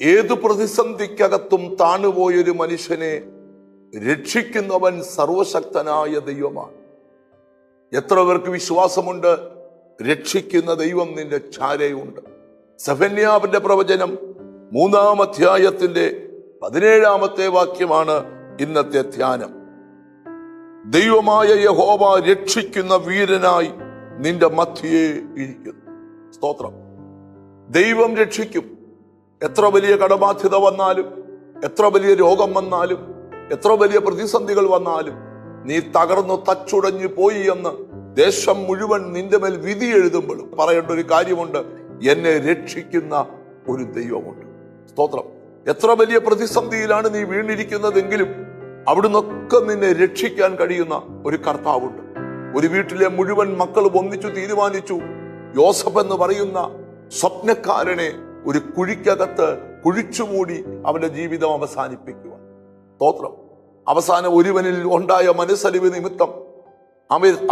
ഏതു പ്രതിസന്ധിക്കകത്തും താണുപോയൊരു മനുഷ്യനെ രക്ഷിക്കുന്നവൻ സർവശക്തനായ ദൈവമാണ്. എത്ര പേർക്ക് വിശ്വാസമുണ്ട്? രക്ഷിക്കുന്ന ദൈവം നിന്റെ ചാരയുണ്ട്. സെഫന്യാവിന്റെ പ്രവചനം 3-ാം അധ്യായത്തിന്റെ 17-ാമത്തെ വാക്യമാണ് ഇന്നത്തെ ധ്യാനം. ദൈവമായ യഹോവ രക്ഷിക്കുന്ന വീരനായി നിന്റെ മധ്യേ ഇരിക്കുന്നു. സ്തോത്രം. ദൈവം രക്ഷിക്കും. എത്ര വലിയ കടബാധ്യത വന്നാലും, എത്ര വലിയ രോഗം വന്നാലും, എത്ര വലിയ പ്രതിസന്ധികൾ വന്നാലും, നീ തകർന്നു തച്ചുടഞ്ഞു പോയി എന്ന് ദേശം മുഴുവൻ നിന്റെ മേൽ വിധി എഴുതുമ്പോഴും പറയേണ്ട ഒരു കാര്യമുണ്ട്: എന്നെ രക്ഷിക്കുന്ന ഒരു ദൈവമുണ്ട്. സ്തോത്രം. എത്ര വലിയ പ്രതിസന്ധിയിലാണ് നീ വീണിരിക്കുന്നതെങ്കിലും അവിടുന്നൊക്കെ നിന്നെ രക്ഷിക്കാൻ കഴിയുന്ന ഒരു കർത്താവുണ്ട്. ഒരു വീട്ടിലെ മുഴുവൻ മക്കളും ഒന്നിച്ചു തീരുമാനിച്ചു യോസഫ് എന്ന് പറയുന്ന സ്വപ്നക്കാരനെ ഒരു കുഴിക്കകത്ത് കുഴിച്ചുമൂടി അവന്റെ ജീവിതം അവസാനിപ്പിക്കുവാൻ. സ്തോത്രം. അവസാനം ഒരുവനിൽ ഉണ്ടായ മനസ്സലിവ് നിമിത്തം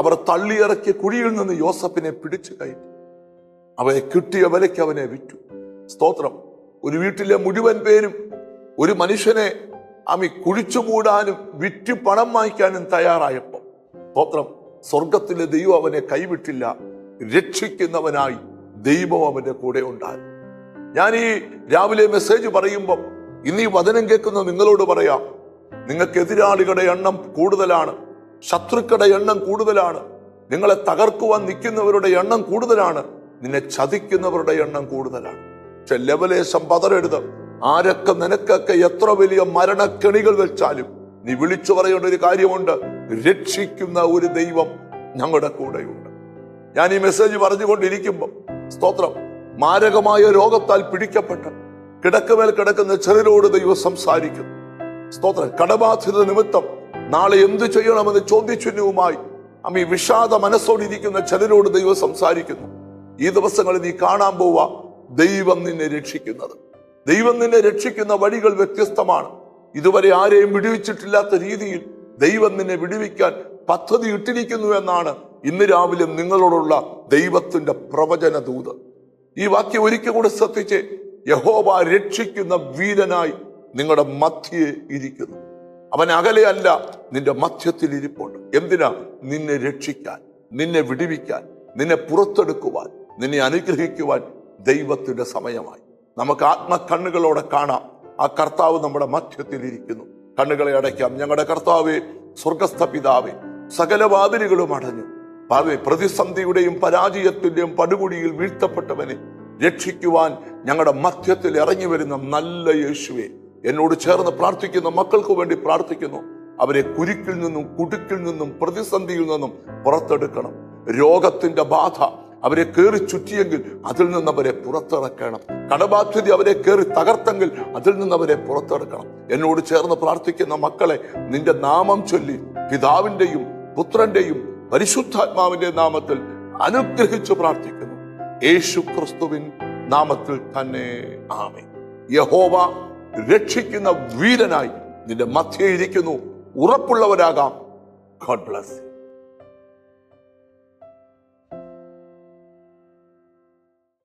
അവർ തള്ളിയിറക്കിയ കുഴിയിൽ നിന്ന് യോസഫിനെ പിടിച്ചു കയറ്റി അവനെ കിട്ടിയ വിലയ്ക്ക് അവനെ വിറ്റു. സ്തോത്രം. ഒരു വീട്ടിലെ മുഴുവൻ പേരും ഒരു മനുഷ്യനെ കുഴിച്ചു മൂടാനും വിറ്റ് പണം വാങ്ങിക്കാനും തയ്യാറായപ്പോൾ, സ്തോത്രം, സ്വർഗത്തിലെ ദൈവം അവനെ കൈവിട്ടില്ല. രക്ഷിക്കുന്നവനായി ദൈവം അവന്റെ കൂടെ ഉണ്ടായിരുന്നു. ഞാൻ ഈ രാവിലെ മെസ്സേജ് പറയുമ്പോൾ ഇന്ന് ഈ വചനം കേൾക്കുന്ന നിങ്ങളോട് പറയാം, നിങ്ങൾക്ക് എതിരാളികളുടെ എണ്ണം കൂടുതലാണ്, ശത്രുക്കളുടെ എണ്ണം കൂടുതലാണ്, നിങ്ങളെ തകർക്കുവാൻ നിൽക്കുന്നവരുടെ എണ്ണം കൂടുതലാണ്, നിന്നെ ചതിക്കുന്നവരുടെ എണ്ണം കൂടുതലാണ്. പക്ഷെ ലവലേശം പതറരുത്. ആരൊക്കെ നിനക്കൊക്കെ എത്ര വലിയ മരണക്കെണികൾ വെച്ചാലും നീ വിളിച്ചു പറയേണ്ട ഒരു കാര്യമുണ്ട്: രക്ഷിക്കുന്ന ഒരു ദൈവം ഞങ്ങളുടെ കൂടെയുണ്ട്. ഞാൻ ഈ മെസ്സേജ് പറഞ്ഞുകൊണ്ടിരിക്കുമ്പോൾ, സ്തോത്രം, മാരകമായ രോഗത്താൽ പിടിക്കപ്പെട്ട് കിടക്കമേൽ കിടക്കുന്ന ചിലരോട് ദൈവം സംസാരിക്കുന്നു. സ്തോത്രം. കടബാധ്യത നിമിത്തം നാളെ എന്തു ചെയ്യണമെന്ന് ചോദ്യചിഹ്നവുമായി വിഷാദ മനസ്സോടിരിക്കുന്ന ചിലരോട് ദൈവം സംസാരിക്കുന്നു. ഈ ദിവസങ്ങളിൽ നീ കാണാൻ പോവാ ദൈവം നിന്നെ രക്ഷിക്കുന്നത്. ദൈവം നിന്നെ രക്ഷിക്കുന്ന വഴികൾ വ്യത്യസ്തമാണ്. ഇതുവരെ ആരെയും വിടുവിച്ചിട്ടില്ലാത്ത രീതിയിൽ ദൈവം നിന്നെ വിടുവിക്കാൻ പദ്ധതി ഇട്ടിരിക്കുന്നു എന്നാണ് ഇന്ന് രാവിലെ നിങ്ങളോടുള്ള ദൈവത്തിന്റെ പ്രവചന ദൂത്. ഈ വാക്യം ഒരിക്കൽ കൂടെ ശ്രദ്ധിച്ച്, യഹോവ രക്ഷിക്കുന്ന വീരനായി നിങ്ങളുടെ മധ്യേ ഇരിക്കുന്നു. അവൻ അകലെയല്ല, നിന്റെ മധ്യത്തിൽ ഇരിപ്പുണ്ട്. എന്തിനാ? നിന്നെ രക്ഷിക്കാൻ, നിന്നെ വിടുവിക്കാൻ, നിന്നെ പുറത്തെടുക്കുവാൻ, നിന്നെ അനുഗ്രഹിക്കുവാൻ ദൈവത്തിന്റെ സമയമായി. നമുക്ക് ആത്മകണ്ണുകളോടെ കാണാം, ആ കർത്താവ് നമ്മുടെ മധ്യത്തിൽ ഇരിക്കുന്നു. കണ്ണുകളെ അടയ്ക്കാം. ഞങ്ങളുടെ കർത്താവേ, സ്വർഗസ്ഥ പിതാവേ, സകല വാതിലുകളും അടഞ്ഞു പ്രതിസന്ധിയുടെയും പരാജയത്തിന്റെയും പടുകുടിയിൽ വീഴ്ത്തപ്പെട്ടവനെ രക്ഷിക്കുവാൻ ഞങ്ങളുടെ മധ്യത്തിൽ ഇറങ്ങി വരുന്ന നല്ല യേശുവേ, എന്നോട് ചേർന്ന് പ്രാർത്ഥിക്കുന്ന മക്കൾക്ക് വേണ്ടി പ്രാർത്ഥിക്കുന്നു. അവരെ കുരുക്കിൽ നിന്നും കുടുക്കിൽ നിന്നും പ്രതിസന്ധിയിൽ നിന്നും പുറത്തെടുക്കണം. രോഗത്തിന്റെ ബാധ അവരെ കയറി ചുറ്റിയെങ്കിൽ അതിൽ നിന്ന് അവരെ പുറത്തിറക്കണം. കടബാധ്യത അവരെ കയറി തകർത്തെങ്കിൽ അതിൽ നിന്ന് അവരെ പുറത്തെടുക്കണം. എന്നോട് ചേർന്ന് പ്രാർത്ഥിക്കുന്ന മക്കളെ നിന്റെ നാമം ചൊല്ലി പിതാവിന്റെയും പുത്രന്റെയും പരിശുദ്ധാത്മാവിന്റെ നാമത്തിൽ അനുഗ്രഹിച്ചു പ്രാർത്ഥിക്കുന്നു. യേശു ക്രിസ്തുവിൻ നാമത്തിൽ തന്നെ ആമേൻ. യഹോവ രക്ഷിക്കുന്ന വീരനായി നിന്റെ മധ്യേ ഇരിക്കുന്നു. ഉറപ്പുള്ളവരാകാം. God bless.